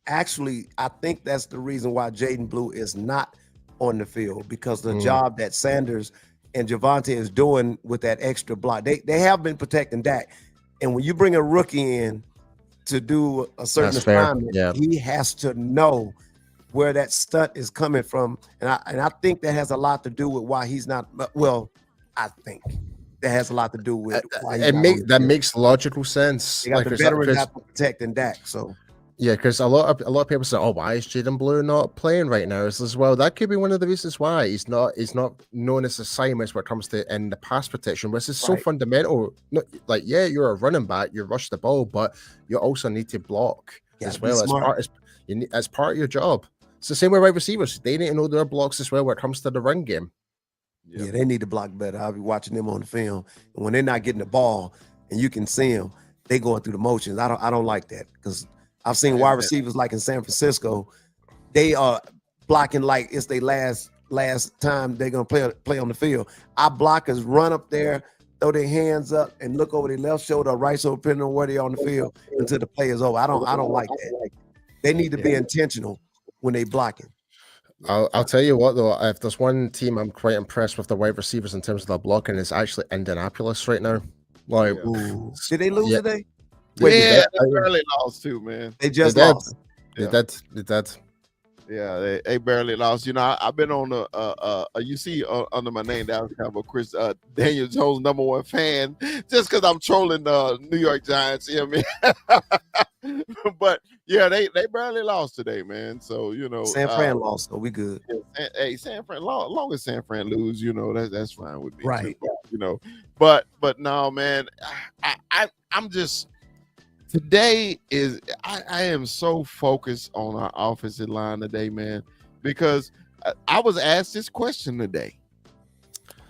Actually, I think that's the reason why Jaden Blue is not on the field, because the job that Sanders and Javonte is doing with that extra block, they have been protecting Dak. And when you bring a rookie in to do a certain assignment, he has to know where that stunt is coming from. And I think that has a lot to do with why he's not. Well, I think that has a lot to do with why he's that makes logical sense. They got the veterans out protecting Dak, so. Yeah, because a lot of people say, "Oh, why is Jaden Blue not playing right now?" As well, that could be one of the reasons why he's not known as assignments when it comes to in the pass protection, which is so fundamental. Like, yeah, you're a running back, you rush the ball, but you also need to block as well as part of your job. It's the same with wide receivers; they need to know their blocks as well when it comes to the run game. Yeah, they need to block better. I'll be watching them on the film, and when they're not getting the ball, and you can see them, they going through the motions. I don't like that, because I've seen wide receivers like in San Francisco, they are blocking like it's their last time they're gonna play on the field. Our blockers run up there, throw their hands up, and look over their left shoulder or right shoulder, depending on where they're on the field, until the play is over. I don't like that. They need to be intentional when they blocking. I'll tell you what though, if there's one team I'm quite impressed with the wide receivers in terms of their blocking, is actually Indianapolis right now. Like, did they lose today? They barely lost too, man. They just lost. They did. Yeah, they barely lost. You know, I've been on you see under my name down Cowboy Chris Daniel Jones #1 fan, just because I'm trolling the New York Giants. You know what I mean? But yeah, they barely lost today, man. So you know, San Fran lost, so we good. Hey, San Fran, long as San Fran lose, you know, that's fine with me. Right. Too, you know, but no, man, I'm just. Today is I am so focused on our offensive line today, man, because I was asked this question today.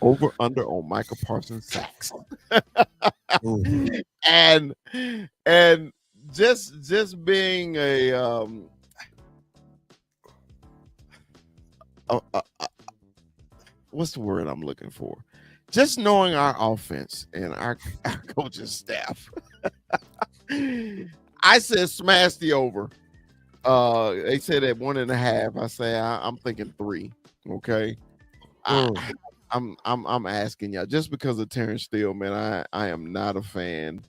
Over under on Michael Parsons sacks. and just being a what's the word I'm looking for? Just knowing our offense and our coaching staff. I said smash the over. They said at 1.5. I say I'm thinking 3. Okay. I'm asking y'all just because of Terrence Steele, man. I am not a fan.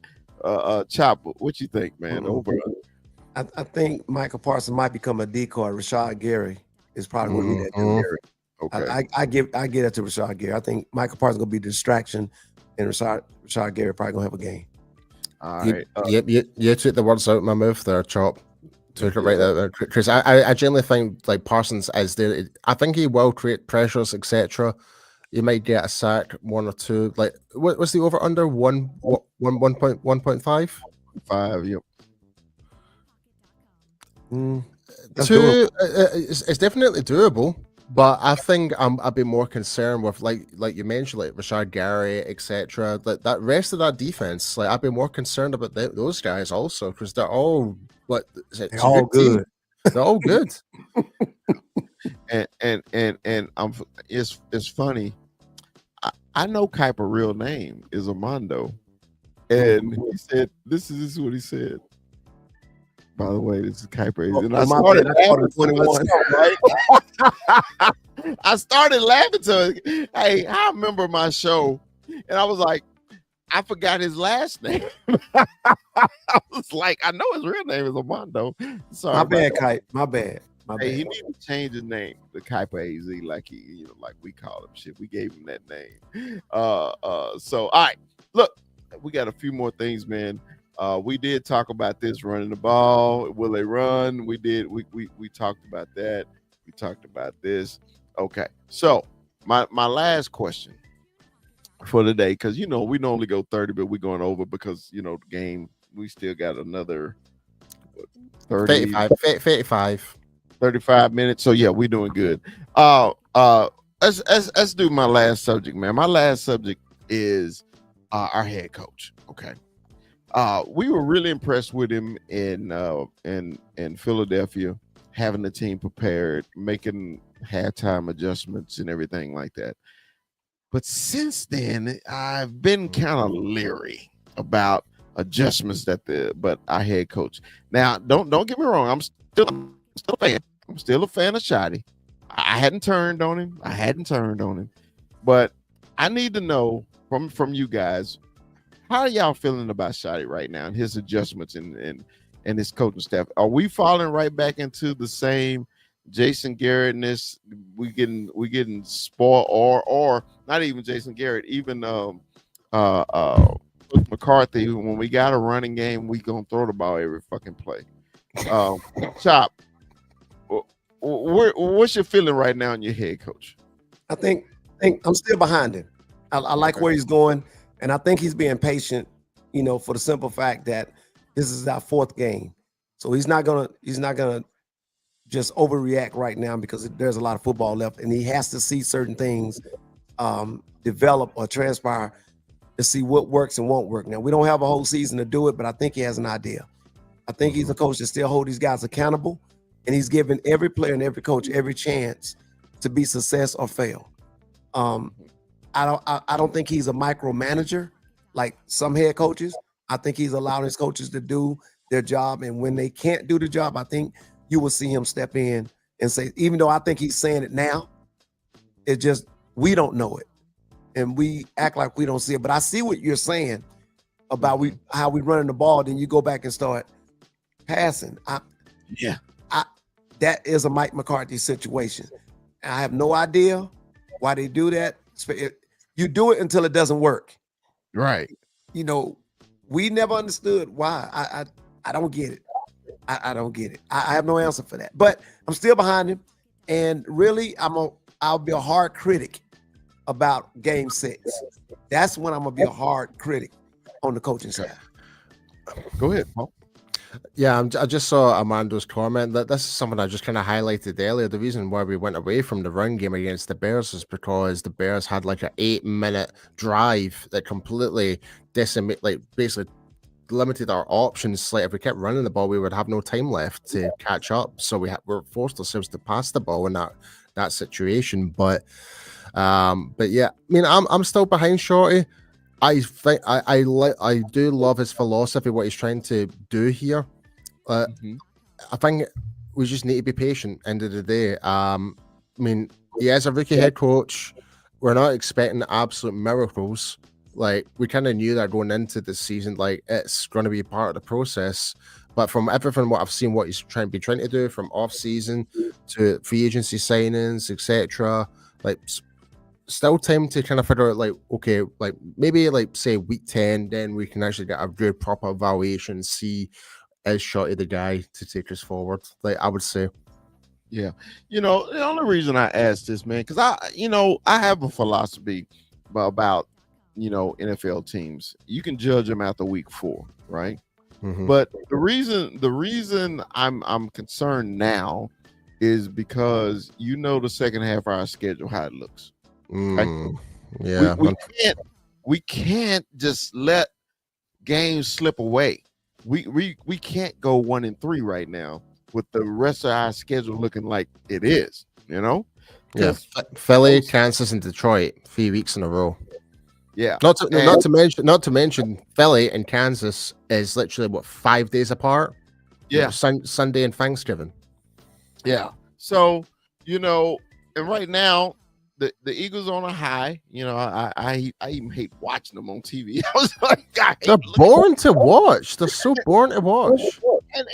Chop, what you think, man? Over. I think Michael Parsons might become a decoy. Rashad Gary is probably going to be that dude. Okay. I give that to Rashad Gary. I think Michael Parsons going to be a distraction, and Rashad Gary probably going to have a game. All right. You took the words out of my mouth there, Chop. Took it right out there, because I genuinely think like Parsons is there. I think he will create pressures, etc. You might get a sack, 1 or 2. Like, what was the over under 1.5? 5. Yep. It's definitely doable. But I think I'd be more concerned with like you mentioned, like Rashad Gary, etc. Like that rest of that defense, like I'd be more concerned about those guys also, because they're all they're all good. They're all good. and it's funny. I know Kuiper's real name is Armando, and he said this is what he said. By the way, this is Kuiper. And I started laughing 21. Right? I started laughing to it. Hey, I remember my show, and I was like, I forgot his last name. I was like, I know his real name is Armando. Sorry, my bad, Kuiper. My bad. He needs to change his name to Kuiper AZ, like like we call him. Shit, we gave him that name. So, all right, look, we got a few more things, man. We did talk about this running the ball. Will they run? We did. We talked about that. We talked about this. Okay. So my last question for the day, because we normally go 30, but we're going over because the game. We still got another 35 minutes. So yeah, we're doing good. let's do my last subject, man. My last subject is our head coach. Okay. We were really impressed with him in Philadelphia, having the team prepared, making halftime adjustments and everything like that. But since then, I've been kind of leery about adjustments but our head coach. Now, don't get me wrong, I'm still a fan. I'm still a fan of Shotty. I hadn't turned on him. But I need to know from you guys, how are y'all feeling about Shotty right now and his adjustments and his coaching staff? Are we falling right back into the same Jason Garrettness? We getting spoiled, or not even Jason Garrett, even McCarthy. When we got a running game, we gonna throw the ball every fucking play. Chop, what's your feeling right now in your head coach? I think I'm still behind him. I like where he's going, and I think he's being patient. For the simple fact that this is our fourth game, so he's not gonna just overreact right now because there's a lot of football left, and he has to see certain things develop or transpire to see what works and won't work. Now, we don't have a whole season to do it, but I think he has an idea. I think he's a coach that still hold these guys accountable, and he's giving every player and every coach every chance to be success or fail. I don't think he's a micromanager like some head coaches. I think he's allowing his coaches to do their job, and when they can't do the job, I think you will see him step in and say, even though I think he's saying it now, it just, we don't know it. And we act like we don't see it. But I see what you're saying about how we running the ball. Then you go back and start passing. That is a Mike McCarthy situation. And I have no idea why they do that. You do it until it doesn't work. Right. We never understood why. I don't get it. I don't get it. I have no answer for that. But I'm still behind him. And really, I'll be a hard critic about Game 6. That's when I'm gonna be a hard critic on the coaching side. Go ahead, Paul. Yeah, I just saw Amando's comment that this is something I just kind of highlighted earlier. The reason why we went away from the run game against the Bears is because the Bears had like an 8-minute drive that completely basically limited our options. Like if we kept running the ball, we would have no time left to catch up. So we're forced ourselves to pass the ball in that situation. But yeah, I mean, I'm still behind Shorty. I think I do love his philosophy, what he's trying to do here. I think we just need to be patient. End of the day, I mean, he is a rookie head coach. We're not expecting absolute miracles. Like we kind of knew that going into the season, like it's going to be part of the process. But from everything what I've seen, what he's trying to do from off season to free agency signings, etc., like still time to kind of figure out, like, okay, like maybe like say week 10, then we can actually get a good proper evaluation, see is Shotty the guy to take us forward. Like I would say. Yeah. The only reason I asked this, man, because I have a philosophy about NFL teams. You can judge them after week 4, right? But the reason I'm concerned now is because the second half of our schedule, how it looks. Right? Yeah, we can't just let games slip away. We can't go 1-3 right now with the rest of our schedule looking like it is. Yeah, Philly, Kansas, and Detroit 3 weeks in a row. Yeah, not to mention Philly and Kansas is literally 5 days apart. Yeah, Sunday and Thanksgiving. Yeah, so and right now the Eagles on a high. I even hate watching them on TV. I was like, they're boring to watch. They're so boring to watch.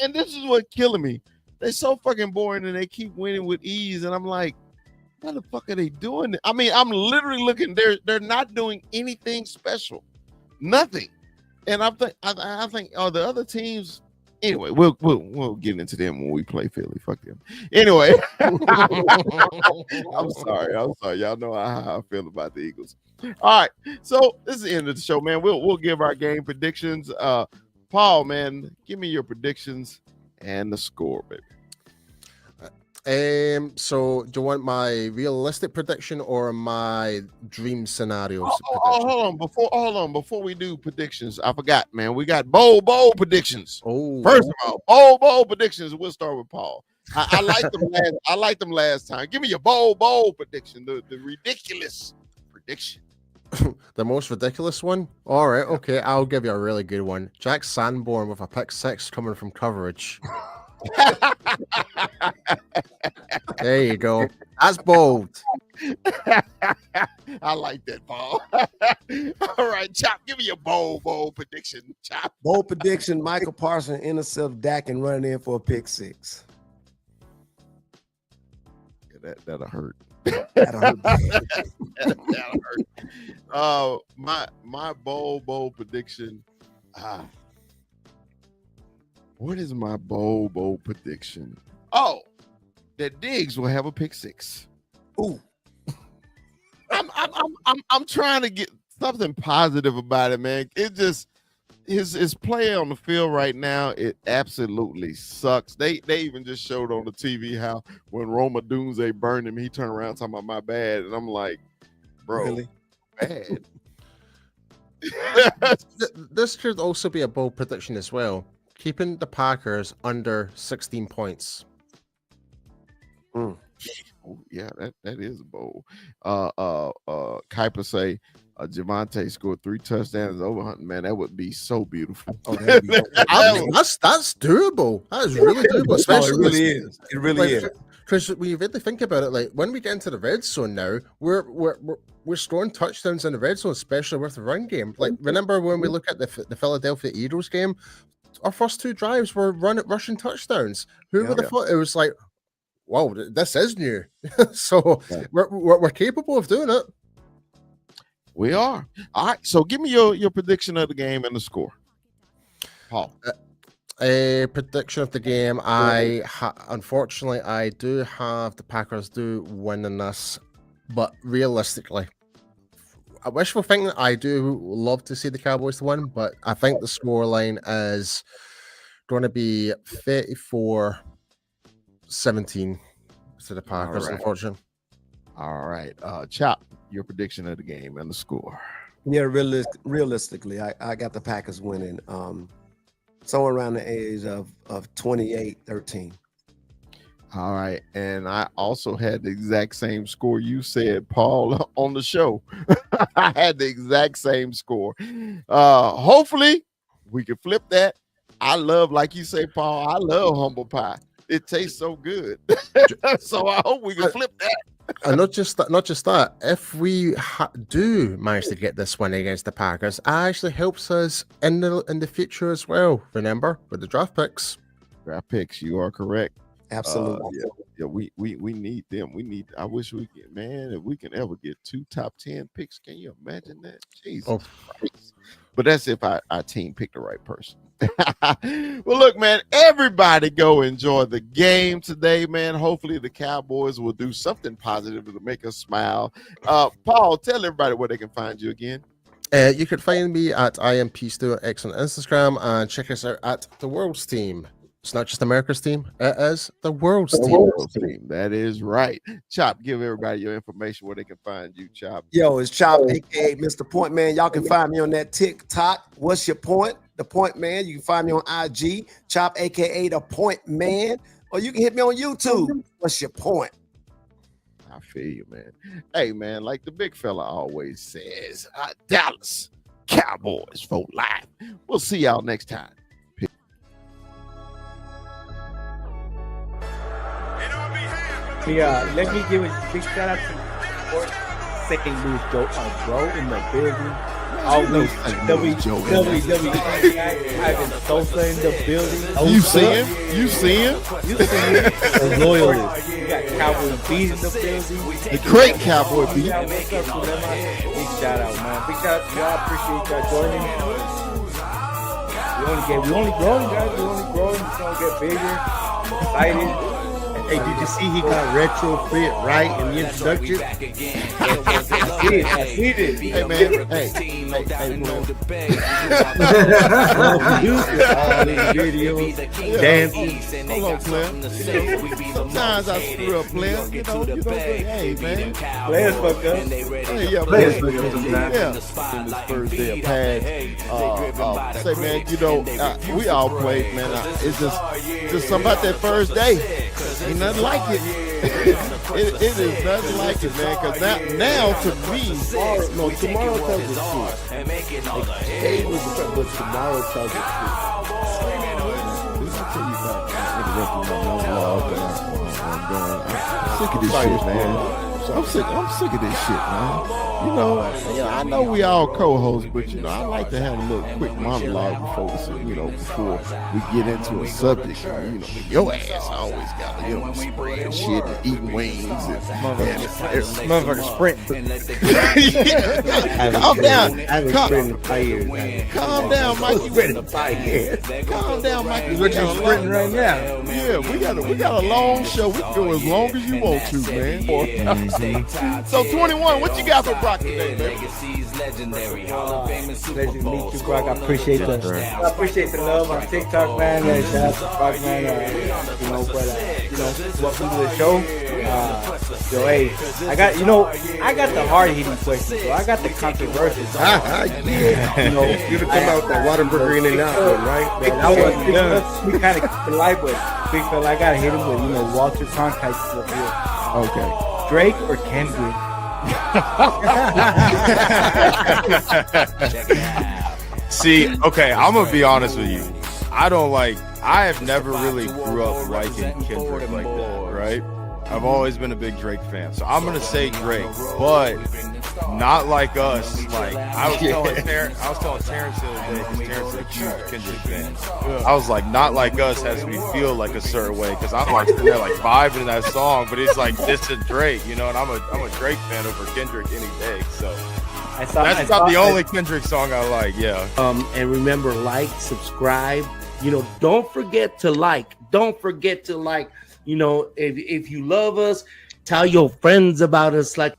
And this is what's killing me. They're so fucking boring, and they keep winning with ease. And I'm like, what the fuck are they doing? I mean, I'm literally looking. They're not doing anything special, nothing. And I think the other teams. Anyway, we'll get into them when we play Philly. Fuck them. Anyway, I'm sorry. Y'all know how I feel about the Eagles. All right, so this is the end of the show, man. We'll give our game predictions. Paul, man, give me your predictions and the score, baby. So do you want my realistic prediction or my dream scenario prediction? Hold on. Before we do predictions, I forgot, man. We got bold predictions. Oh, First of all, bold predictions. We'll start with Paul. I like them last time. Give me your bold prediction. The ridiculous prediction. the most ridiculous one. All right, okay, I'll give you a really good one. Jack Sanborn with a pick six coming from coverage. There you go. That's bold. I like that, Paul. All right, Chop, give me your bold prediction, Chop. Bold prediction: Michael Parsons intercept Dak and running in for a pick six. Yeah, that'll hurt. That'll hurt. That'll hurt. My bold prediction. What is my bold prediction? Oh, that Diggs will have a pick six. Ooh. I'm trying to get something positive about it, man. It just his play on the field right now, it absolutely sucks. They even just showed on the TV how when Roma Dunze burned him, he turned around talking about my bad, and I'm like, bro, Really? bad. This could also be a bold prediction as well. Keeping the Packers under 16 points. Oh, yeah, that is bold. Kuiper say Javonte scored 3 touchdowns over Hunting. Man, that would be so beautiful. Oh, that'd be That's doable. That is really doable. Especially it really is. It really is. Because when you really think about it, like when we get into the red zone now, we're scoring touchdowns in the red zone, especially with the run game. Like remember when we look at the Philadelphia Eagles game, our first 2 drives were rushing touchdowns. Who would have thought? It was like, wow, this is new. So we're capable of doing it. We are. All right. So give me your prediction of the game and the score, Paul. A prediction of the game. Unfortunately, I do have the Packers do winning this, but realistically, I wishful thinking, I do love to see the Cowboys to win, but I think the scoreline is going to be 34-17 to the Packers, unfortunately. All right. Chop, your prediction of the game and the score. Yeah, realistically, I got the Packers winning somewhere around the age of 28-13. All right. And I also had the exact same score you said, Paul, on the show. I had the exact same score. Hopefully we can flip that. I love, like you say, Paul, I love humble pie. It tastes so good. So I hope we can flip that. And not just that. If we do manage to get this win against the Packers, it actually helps us in the future as well. Remember, with the draft picks. Draft picks, you are correct. Absolutely. Yeah, we need them. I wish we could, man, if we can ever get 2 top 10 picks. Can you imagine that? Jesus Christ. But that's if our team picked the right person. Well, look, man, everybody go enjoy the game today, man. Hopefully the Cowboys will do something positive to make us smile. Paul, tell everybody where they can find you again. You can find me at IMPStuartX on Instagram and check us out at The World's Team. It's not just America's team, it is the world's team. That is right. Chop, give everybody your information where they can find you, Chop. Yo, it's Chop, aka Mr. Point Man. Y'all can find me on that TikTok. What's your point? The Point Man. You can find me on IG, Chop, aka The Point Man. Or you can hit me on YouTube. What's your point? I feel you, man. Hey, man, like the big fella always says, Dallas Cowboys for life. We'll see y'all next time. Yeah, let me give a big shout out to St. Louis Joe, bro, in the building. All those WWE Ivan Sosa in the building. You see him? The loyalists. You got Cowboy Beat in the building. The great Cowboy Beat. Big shout out, man. Big shout out to y'all. Appreciate y'all joining. We only growing, guys. We only growing. It's gonna get bigger, excited. Hey, did you see he got retrofit right in the introduction? I see it. Hey man, hey, Videos, dancing. hold on, player. Sometimes I screw up, player. You know, hey man. Players fuck up. Hey, yeah, Players man. fuck up sometimes. Yeah. In this first day of pass, say man, you know, we all played, man. It's just something about that first day. Ain't nothing like it. It is nothing like it, man. Cause now to me, No, tomorrow tells the truth. Today was the first, but tomorrow tells the truth. I'm sick of this shit, man. I'm sick of this shit, man. You know, I know we all co-hosts, but you know, I like to have a little quick monologue before we get into a subject. You know, your ass always got to, spread shit and eating wings and Motherfucker sprint. calm down. I haven't sprinted in 5 years. Calm down, Mike. Sprinting in 5 years. Calm down, Mike. What you sprinting right now? Yeah, we got a long show. We can go as long as you want to, man. So 21, what you got for Brock today, man? Pleasure to meet you, Brock. I appreciate the love on TikTok, man. Shout out to Brock, man. Welcome to the show. Hey, I got the hard hitting questions, so I got the controversial. You to come out with that Waterburger in and out one, right? We kind of keep it light, but big fella, I gotta hit him with Walter Cronkite stuff here. Okay. Drake or Kendrick? See, okay, I'm gonna be honest with you. I have never really grew up liking Kendrick like that, right? I've always been a big Drake fan, so I'm gonna say Drake, but not like us. Like I was telling Terrence the other day, because Terrence is a huge Kendrick fan. I was like, not like us has me feel like a certain way, because I'm like sitting there like vibing in that song, but it's like this is Drake, and I'm a Drake fan over Kendrick any day. So that's not the only Kendrick song I like. Yeah. And remember, like, subscribe. Don't forget to like. Don't forget to like. If you love us, tell your friends about us. Like.